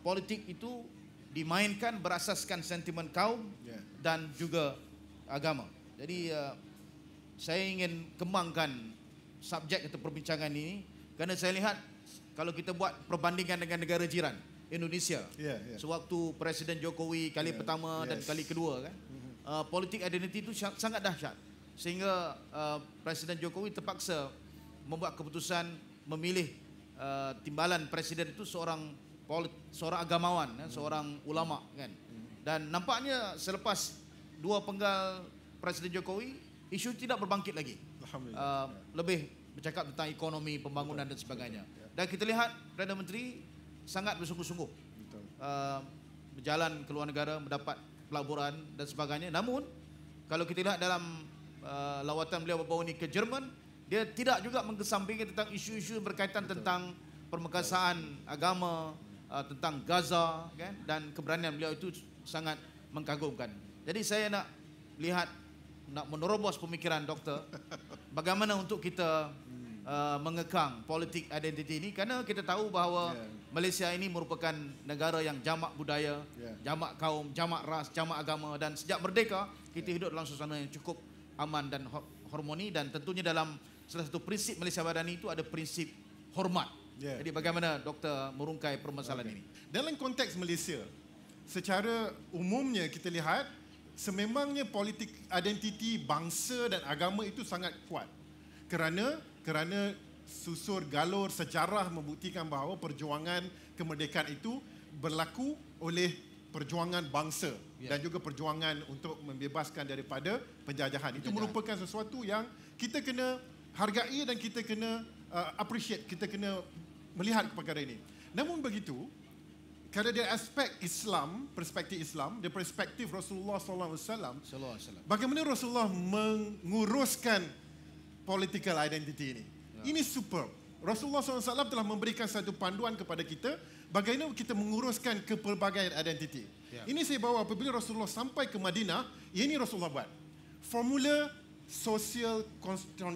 politik itu dimainkan berasaskan sentimen kaum dan juga agama. Jadi saya ingin kembangkan subjek atau perbincangan ini kerana saya lihat kalau kita buat perbandingan dengan negara jiran Indonesia, sewaktu Presiden Jokowi kali pertama dan kali kedua kan, politik identiti itu sangat dahsyat sehingga Presiden Jokowi terpaksa membuat keputusan memilih timbalan presiden itu seorang agamawan, seorang ulama kan. Dan nampaknya selepas dua penggal Presiden Jokowi, isu tidak berbangkit lagi. Lebih bercakap tentang ekonomi, pembangunan dan sebagainya. Dan kita lihat Perdana Menteri sangat bersungguh-sungguh berjalan ke luar negara, mendapat pelaburan dan sebagainya. Namun kalau kita lihat dalam lawatan beliau baru-baru ini ke Jerman, dia tidak juga mengesampingkan tentang isu-isu yang berkaitan tentang permekasaan agama, tentang Gaza kan, dan keberanian beliau itu sangat mengkagumkan. Jadi saya nak menerobos pemikiran doktor bagaimana untuk kita mengekang politik identiti ini, kerana kita tahu bahawa Malaysia ini merupakan negara yang jamak budaya, jamak kaum, jamak ras, jamak agama, dan sejak merdeka kita hidup dalam suasana yang cukup aman dan harmoni, dan tentunya dalam salah satu prinsip Malaysia Madani itu ada prinsip hormat. Jadi bagaimana doktor merungkai permasalahan ini?
Dalam konteks Malaysia, secara umumnya kita lihat sememangnya politik identiti bangsa dan agama itu sangat kuat. Kerana susur galur sejarah membuktikan bahawa perjuangan kemerdekaan itu berlaku oleh perjuangan bangsa dan juga perjuangan untuk membebaskan daripada penjajahan. Itu merupakan sesuatu yang kita kena hargai dan kita kena appreciate, kita kena melihat perkara ini. Namun begitu, kerana dari aspek Islam, perspektif Islam, dari perspektif Rasulullah SAW, bagaimana Rasulullah menguruskan political identity ini? Ini superb. Rasulullah SAW telah memberikan satu panduan kepada kita bagaimana kita menguruskan kepelbagaian identiti. Ini saya bawa apabila Rasulullah sampai ke Madinah, ini Rasulullah buat formula social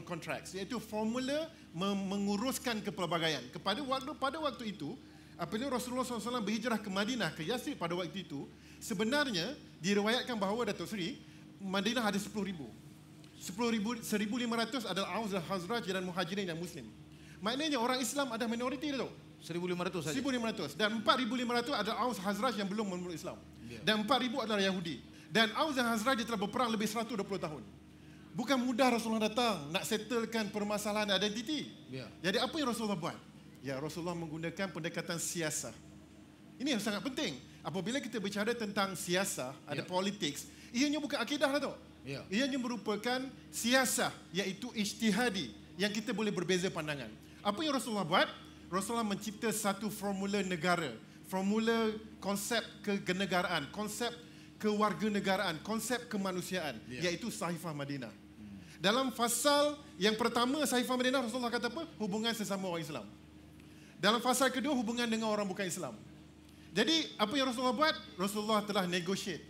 contracts, iaitu formula menguruskan kepelbagaian. Pada waktu itu, apabila Rasulullah SAW berhijrah ke Madinah, ke Yathrib pada waktu itu, sebenarnya diriwayatkan bahawa Datuk Seri, Madinah ada 10,000. 1,500 adalah Aus dan Khazraj dan Muhajirin dan Muslim. Maknanya orang Islam ada minoriti tu.
1,500 saja.
1,500 dan 4,500 adalah Aus Khazraj yang belum memeluk Islam. Dan 4,000 adalah Yahudi. Dan Aus dan Khazraj telah berperang lebih 120 tahun. Bukan mudah Rasulullah datang nak settlekan permasalahan identiti. Jadi apa yang Rasulullah buat? Ya, Rasulullah menggunakan pendekatan siasah. Ini yang sangat penting. Apabila kita bicara tentang siasah, ada politics, ianya bukan akidah lah tu. Ianya merupakan siasah, iaitu ijtihadi, yang kita boleh berbeza pandangan. Apa yang Rasulullah buat? Rasulullah mencipta satu formula negara, formula konsep kenegaraan, konsep kewarganegaraan, konsep kemanusiaan, iaitu Sahifah Madinah. Dalam fasal yang pertama Sahifah Madinah, Rasulullah kata apa? Hubungan sesama orang Islam. Dalam fasa kedua, hubungan dengan orang bukan Islam. Jadi apa yang Rasulullah buat? Rasulullah telah negotiate.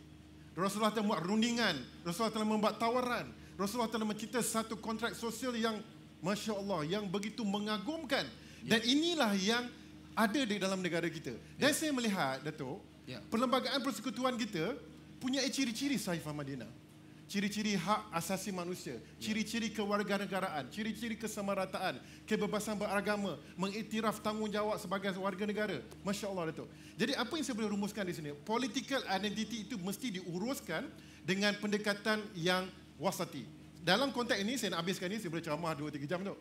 Rasulullah telah membuat rundingan. Rasulullah telah membuat tawaran. Rasulullah telah mencipta satu kontrak sosial yang Masya Allah, yang begitu mengagumkan. Dan inilah yang ada di dalam negara kita. Dan saya melihat, Datuk, perlembagaan persekutuan kita punya ciri-ciri Saifah Madinah. Ciri-ciri hak asasi manusia, ciri-ciri kewarganegaraan, ciri-ciri kesamarataan, kebebasan beragama, mengiktiraf tanggungjawab sebagai warga negara. Masya Allah, Datuk. Jadi apa yang saya boleh rumuskan di sini? Political identity itu mesti diuruskan dengan pendekatan yang wasati. Dalam konteks ini, saya nak habiskan ini, saya boleh ceramah 2-3 jam tu.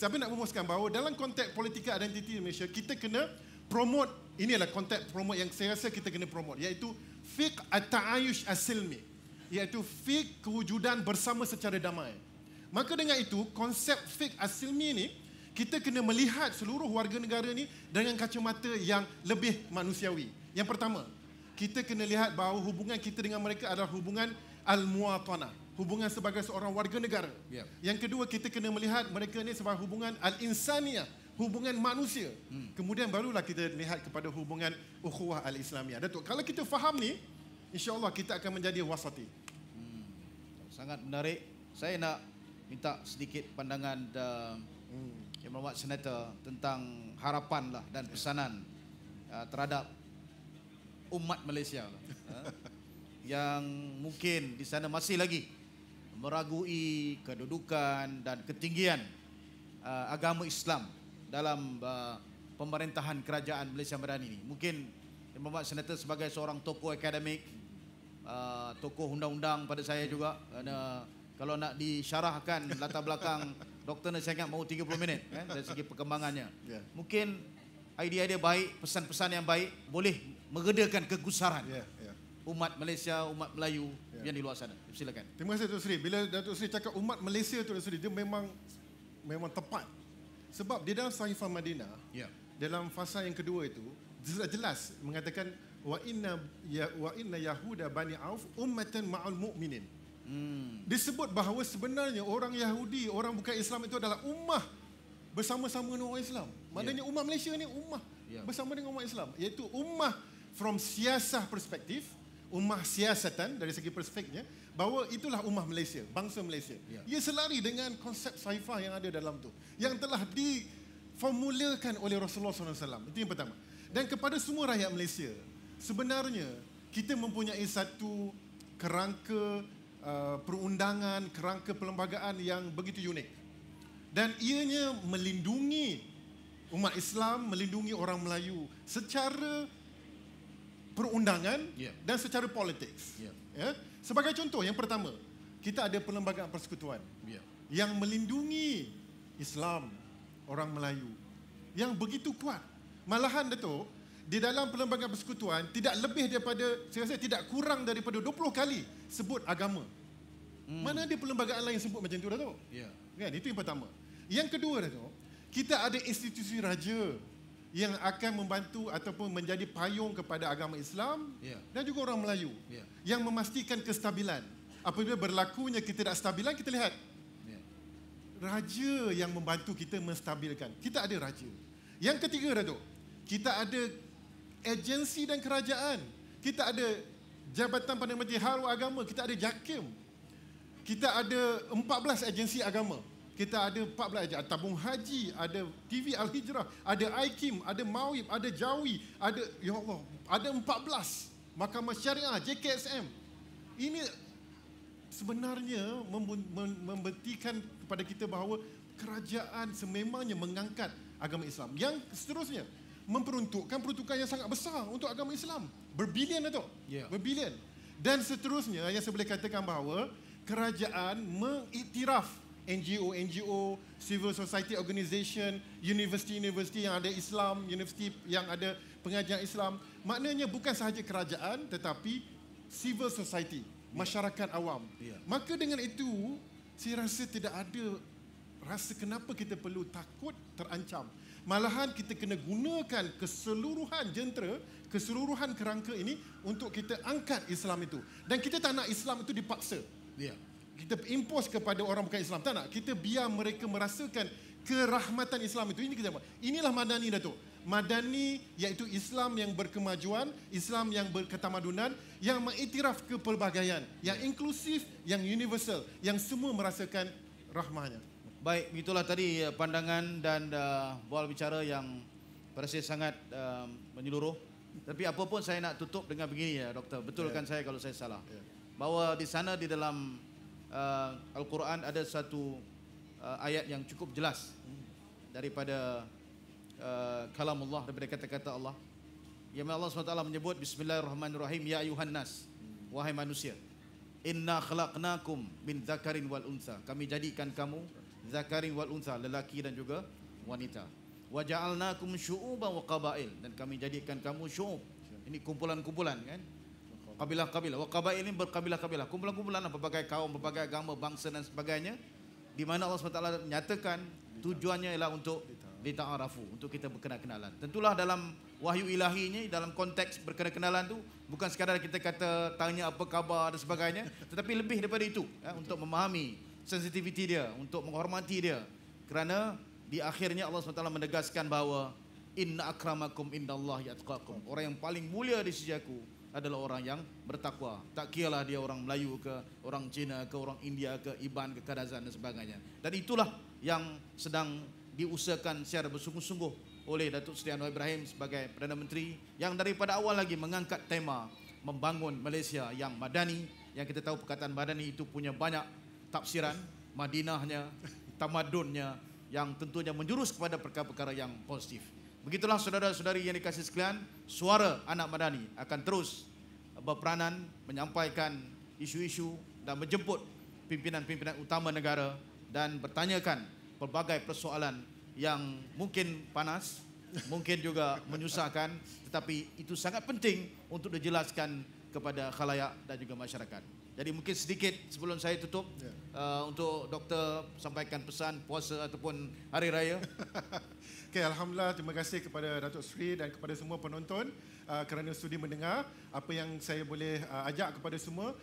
Tapi nak rumuskan bahawa dalam konteks political identity di Malaysia, kita kena promote, inilah konteks promote yang saya rasa kita kena promote, iaitu fiqh at-ta'ayush as-silmi, iaitu fiqh kewujudan bersama secara damai. Maka dengan itu, konsep fiqh as-silmi ini, kita kena melihat seluruh warga negara ini dengan kacamata yang lebih manusiawi. Yang pertama, kita kena lihat bahawa hubungan kita dengan mereka adalah hubungan al-muwatanah, hubungan sebagai seorang warga negara. Yang kedua, kita kena melihat mereka ini sebagai hubungan al-insaniyah, hubungan manusia. Kemudian barulah kita lihat kepada hubungan ukhuwah al-Islamiyah. Datuk, kalau kita faham ni, insya-Allah kita akan menjadi wasati.
Sangat menarik. Saya nak minta sedikit pandangan Yang Berhormat Senator tentang harapan lah dan pesanan terhadap umat Malaysia lah, yang mungkin di sana masih lagi meragui kedudukan dan ketinggian agama Islam dalam pemerintahan kerajaan Malaysia Madani ini. Mungkin Yang Berhormat Senator sebagai seorang tokoh akademik, tokoh undang-undang pada saya juga, kalau nak disyarahkan latar belakang doktor ni saya ingat mahu 30 minit dari segi perkembangannya. Mungkin idea-idea baik, pesan-pesan yang baik boleh meredakan kegusaran umat Malaysia, umat Melayu yang di luar sana. Silakan.
Terima kasih Datuk Seri. Bila Datuk Seri cakap umat Malaysia tu, Datuk Seri, dia memang tepat. Sebab di dalam Saifah Madinah, dalam fasa yang kedua itu jelas mengatakan wa inna yahuda bani auf ummatan ma'al mu'minin. Disebut bahawa sebenarnya orang Yahudi, orang bukan Islam itu adalah ummah bersama-sama dengan orang Islam. Maknanya ummah Malaysia ni ummah bersama dengan umat Islam, iaitu ummah from siasah perspektif, ummah siasatan dari segi perspektifnya, bahawa itulah ummah Malaysia, bangsa Malaysia. Ia selari dengan konsep Saifah yang ada dalam tu, yang telah diformulakan oleh Rasulullah SAW. Itu yang pertama. Dan kepada semua rakyat Malaysia, sebenarnya kita mempunyai satu kerangka perundangan, kerangka perlembagaan yang begitu unik. Dan ianya melindungi umat Islam, melindungi orang Melayu secara perundangan dan secara politik. Sebagai contoh, yang pertama, kita ada perlembagaan persekutuan yang melindungi Islam, orang Melayu, yang begitu kuat. Malahan, Datuk, di dalam perlembagaan persekutuan tidak lebih daripada, saya rasa tidak kurang daripada 20 kali sebut agama. Mana ada perlembagaan lain sebut macam tu, Datuk? Kan, itu yang pertama. Yang kedua, Datuk, kita ada institusi raja yang akan membantu ataupun menjadi payung kepada agama Islam dan juga orang Melayu, yang memastikan kestabilan. Apabila berlakunya ketidakstabilan, kita lihat raja yang membantu kita menstabilkan. Kita ada raja. Yang ketiga, Datuk, kita ada agensi dan kerajaan. Kita ada Jabatan Perdana Menteri Haru Agama, kita ada JAKIM. Kita ada 14 agensi agama. Kita ada 14 aja, tabung haji, ada TV Al-Hijrah, ada IKIM, ada Mawib, ada Jawi, ada, ya Allah, ada 14 Mahkamah Syariah, JKSM. Ini sebenarnya membuktikan kepada kita bahawa kerajaan sememangnya mengangkat agama Islam. Yang seterusnya, memperuntukkan peruntukan yang sangat besar untuk agama Islam. Berbilion, Datuk. Berbilion. Dan seterusnya, yang saya boleh katakan bahawa kerajaan mengiktiraf NGO, civil society organisation, universiti-universiti yang ada Islam, universiti yang ada pengajian Islam. Maknanya bukan sahaja kerajaan tetapi civil society, masyarakat awam. Maka dengan itu, saya rasa tidak ada rasa kenapa kita perlu takut terancam. Malahan kita kena gunakan keseluruhan jentera, keseluruhan kerangka ini untuk kita angkat Islam itu. Dan kita tak nak Islam itu dipaksa. Kita impose kepada orang bukan Islam. Tak nak. Kita biar mereka merasakan kerahmatan Islam itu. Ini kita buat. Inilah Madani, Datuk. Madani iaitu Islam yang berkemajuan, Islam yang berketamadunan, yang mengiktiraf kepelbagaian, yang inklusif, yang universal, yang semua merasakan rahmahnya.
Baik, begitulah tadi pandangan dan bual bicara yang pada saya sangat menyeluruh. Tapi apapun saya nak tutup dengan begini ya, Doktor. Betulkan saya kalau saya salah. Bahawa di sana di dalam Al-Quran ada satu ayat yang cukup jelas daripada kalamullah, daripada kata-kata Allah. Yang Allah SWT menyebut Bismillahirrahmanirrahim, Ya ayuhan nas, wahai manusia, Inna khalaqnakum min zakarin wal untha. Kami jadikan kamu zakarin wal untha, lelaki dan juga wanita. Wa ja'alnakum syu'uban wa qabail, dan kami jadikan kamu syu'ub. Ini kumpulan-kumpulan kan? Kabilah-kabilah. Wa qabail ini berkabilah-kabilah. Kumpulan-kumpulan berbagai kaum, berbagai agama, bangsa dan sebagainya. Di mana Allah SWT nyatakan tujuannya ialah untuk dita'arafu, untuk kita berkenal-kenalan. Tentulah dalam wahyu ilahi ini, dalam konteks berkenal-kenalan tu bukan sekadar kita kata tanya apa khabar dan sebagainya, tetapi lebih daripada itu ya, untuk memahami sensitiviti dia, untuk menghormati dia. Kerana di akhirnya Allah SWT menegaskan bahawa inna akramakum indallahi atqakum. Orang yang paling mulia di sisi aku adalah orang yang bertakwa. Tak kiralah dia orang Melayu ke, orang Cina ke, orang India ke, Iban ke, Kadazan dan sebagainya. Dan itulah yang sedang diusahakan secara bersungguh-sungguh oleh Datuk Seri Anwar Ibrahim sebagai Perdana Menteri, yang daripada awal lagi mengangkat tema membangun Malaysia yang madani. Yang kita tahu perkataan madani itu punya banyak tafsiran, Madinahnya, tamadunnya, yang tentunya menjurus kepada perkara-perkara yang positif. Begitulah saudara-saudari yang dikasihi sekalian, suara anak madani akan terus berperanan menyampaikan isu-isu dan menjemput pimpinan-pimpinan utama negara dan bertanyakan pelbagai persoalan yang mungkin panas, mungkin juga menyusahkan, tetapi itu sangat penting untuk dijelaskan kepada khalayak dan juga masyarakat. Jadi mungkin sedikit sebelum saya tutup, untuk doktor sampaikan pesan puasa ataupun hari raya.
Okay, Alhamdulillah, terima kasih kepada Datuk Seri dan kepada semua penonton kerana sudi mendengar apa yang saya boleh ajak kepada semua.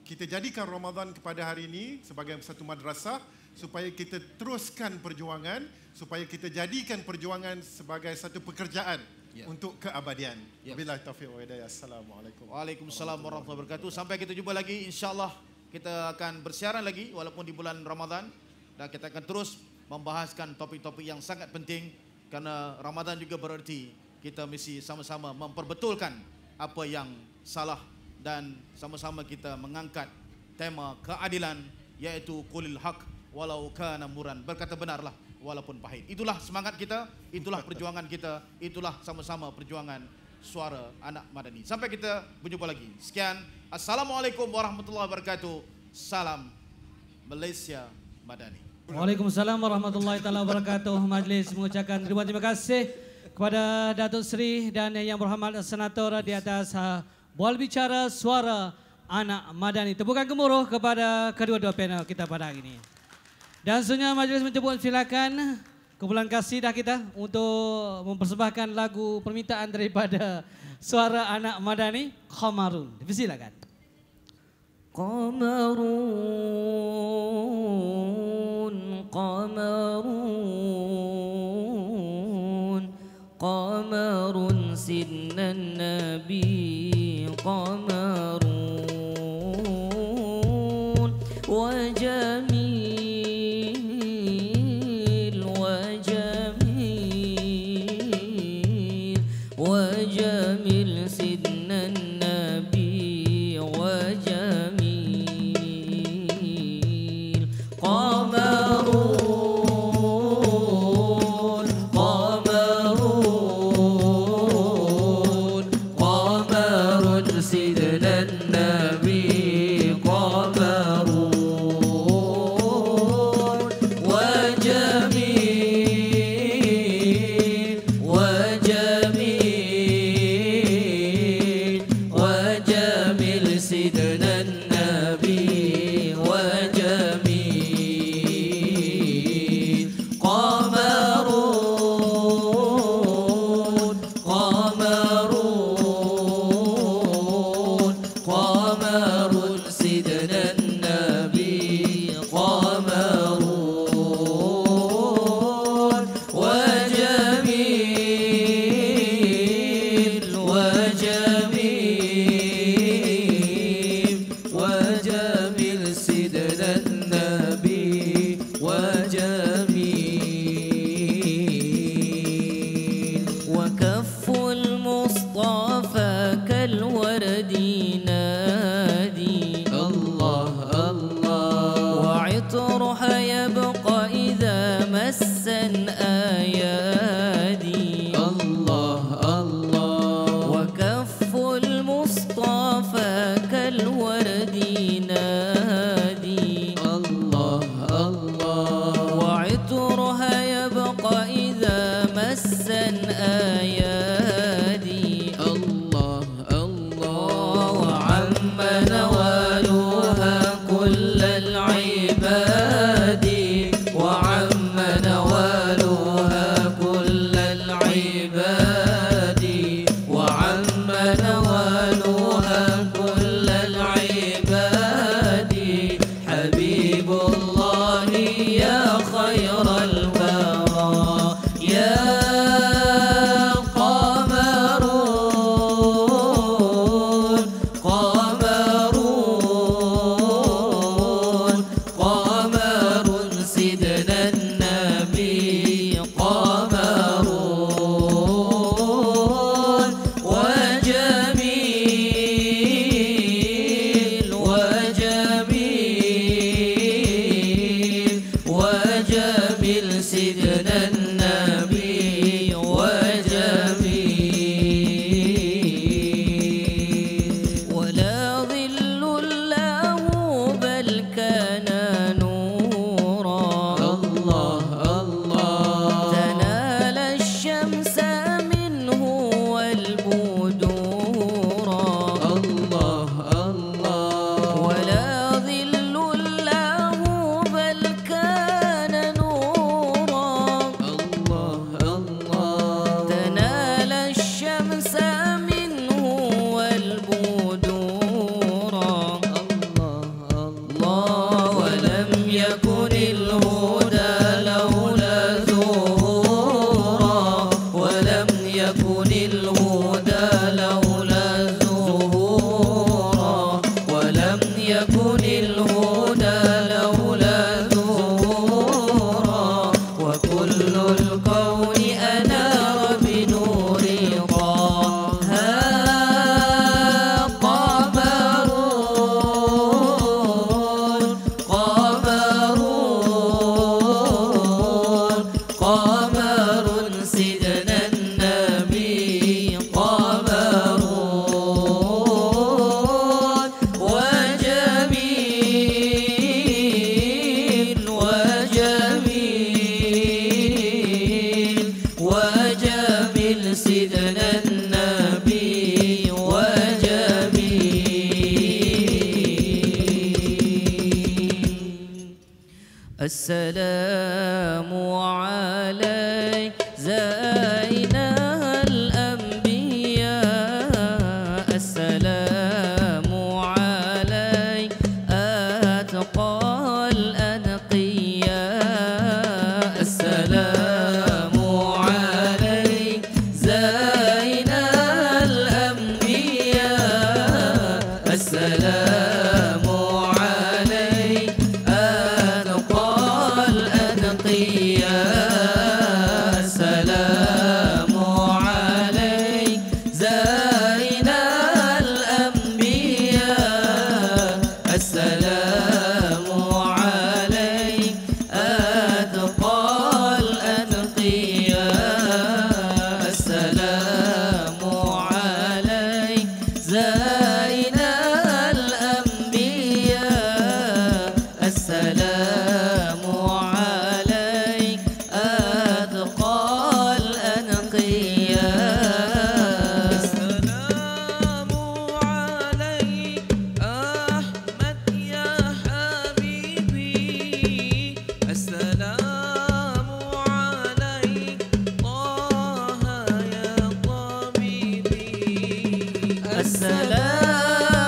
Kita jadikan Ramadan kepada hari ini sebagai satu madrasah supaya kita teruskan perjuangan, supaya kita jadikan perjuangan sebagai satu pekerjaan untuk keabadian. Wabillahi taufiq wa hidayah. Assalamualaikum.
Waalaikumsalam warahmatullahi wabarakatuh. Sampai kita jumpa lagi, insya-Allah kita akan bersiaran lagi walaupun di bulan Ramadan, dan kita akan terus membahaskan topik-topik yang sangat penting, kerana Ramadan juga bererti kita mesti sama-sama memperbetulkan apa yang salah dan sama-sama kita mengangkat tema keadilan, iaitu qulil haq walau kana muran, berkata benarlah walaupun pahit. Itulah semangat kita, itulah perjuangan kita, itulah sama-sama perjuangan suara anak madani. Sampai kita berjumpa lagi. Sekian. Assalamualaikum warahmatullahi wabarakatuh. Salam Malaysia Madani.
Waalaikumsalam warahmatullahi wabarakatuh. Majlis mengucapkan ribuan terima kasih kepada Datuk Seri dan yang berhormat Senator di atas bual bicara suara anak madani. Tepukan gemuruh kepada kedua-dua panel kita pada hari ini. Dan seterusnya majlis menjemput silakan kumpulan kasidah kita untuk mempersembahkan lagu permintaan daripada suara anak madani, Qamarun. Silakan. Qamarun, Qamarun, Qamarun sidnan nabi, Qamarun, wa jamil, wa jamil, wa jamil sidnan nabi, wa jamil. Qamarun, Qamarun, Qamarun sidnan nabi, Qamarun, wa jamil, wa jamil, wa jamil sidnan nabi, wa jamil. Qamarun, Qamarun, Qamarun
كالورد ينادي الله الله وعطرها يبقى إذا مس الأيادي الله الله وكف المصطفى كالورد ينادي الله الله وعطرها يبقى إذا مس الأيادي الله الله وعم نوالها كل العباد وعم نوالها كل العباد وعم نوالها كل العباد حبيب الله يا خير الورى يا قمرون قمرون قمر سيدنا النبي قمرون وجميل وجميل وجميل سيدنا النبي وجميل ولا ظل له بل كان نورا الله الله تنال الشمس منه والبدورا الله الله ولا ظل له بل كان نورا الله الله تنال الشمس منه والبدورا الله الله ولم يكن الهدى لولا ظهورا ولم يكن الهدى لولا ظهورا ولم يكن الهدى لولا ظهورا وكل الكون أنار بنور طه قمرون قمرون قمر سيدنا النبي قمرون وجميل وجميل وجميل سيدنا النبي وجميل السلام عليك زينها الأنبياء السلام عليك أتقى الأنقياء السلام عليك زينها الأنبياء السلام عليك أتقى الأنقياء السلام عليك زينها الأنبياء السلام عليك أتقى الأنقياء السلام عليك زينها الأنبياء السلام عليك أتقى الأنقياء السلام عليك أحمد يا حبيبي السلام عليك طه يا طبيبي السلام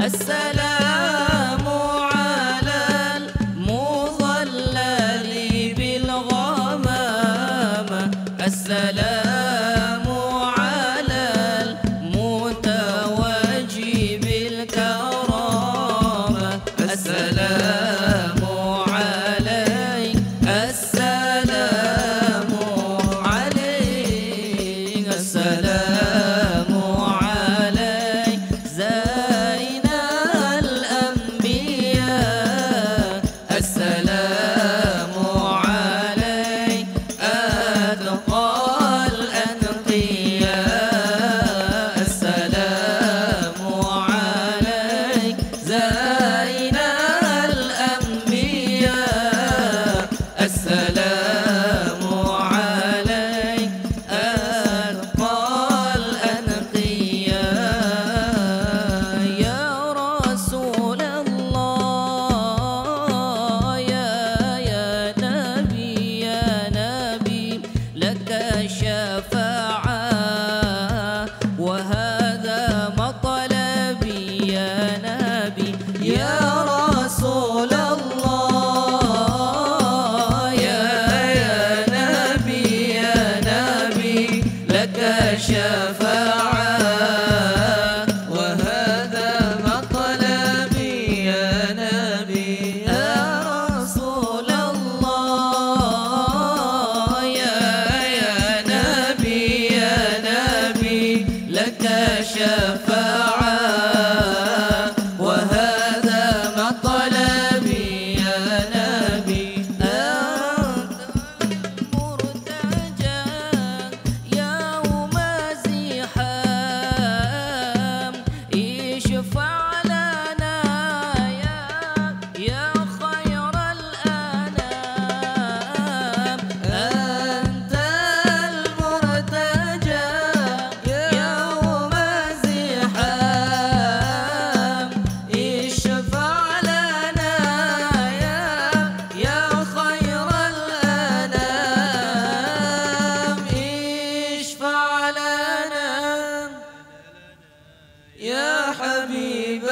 السلام على المظلل بالغمامة السلام على المتوج بالكرامة السلام عليك السلام عليك السلام عليك زين الأنبياء السلام عليك أتقى الأنقياء السلام عليك زين الأنبياء السلام عليك أتقى الأنقياء يا رسول الله يا نبي لك شفاعة وهذا مطلبي يا نبي يا رسول الله يا نبي لك شفاعة وهذا مطلبي يا نبي يا رسول الله يا نبي لك شفاعة وهذا مطلبي يا نبي مرتجى يوم زحام اشفع لنا يا خير الأنام أنت المرتجى يوم زحام اشفع لنا يا خير الأنام اشفع لنا يا حبيب